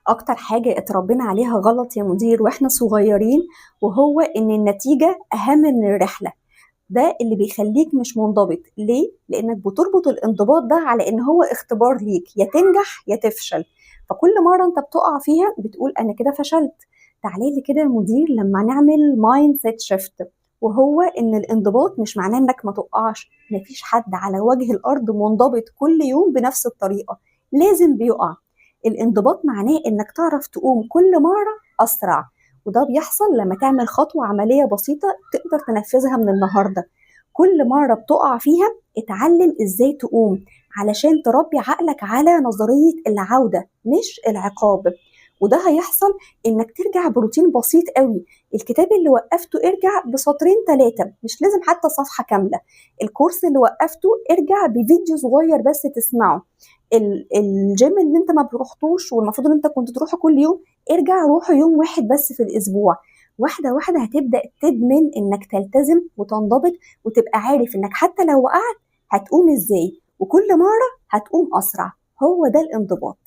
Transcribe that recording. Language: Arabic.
اكتر حاجة اتربينا عليها غلط يا مدير واحنا صغيرين، وهو ان النتيجة اهم من الرحلة. ده اللي بيخليك مش منضبط. ليه؟ لانك بتربط الانضباط ده على ان هو اختبار ليك، يا تنجح يا تفشل. فكل مرة انت بتقع فيها بتقول انا كده فشلت. تعالي لي كده يا مدير لما نعمل مايند سيت شيفت، وهو ان الانضباط مش معناه انك ما تقعش. مفيش حد على وجه الارض منضبط كل يوم بنفس الطريقة، لازم بيقع. الانضباط معناه انك تعرف تقوم كل مرة اسرع، وده بيحصل لما تعمل خطوة عملية بسيطة تقدر تنفذها من النهاردة. كل مرة بتقع فيها اتعلم ازاي تقوم، علشان تربي عقلك على نظرية العودة مش العقاب. وده هيحصل انك ترجع بروتين بسيط قوي. الكتاب اللي وقفته ارجع بسطرين ثلاثة، مش لازم حتى صفحة كاملة. الكورس اللي وقفته ارجع بفيديو صغير بس تسمعه. الجيم اللي انت ما بتروحتوش والمفروض ان انت كنت تروحه كل يوم، ارجع روحه يوم واحد بس في الاسبوع. واحدة واحدة هتبدأ تدمن انك تلتزم وتنضبط، وتبقى عارف انك حتى لو وقعت هتقوم ازاي، وكل مرة هتقوم اسرع. هو ده الانضباط.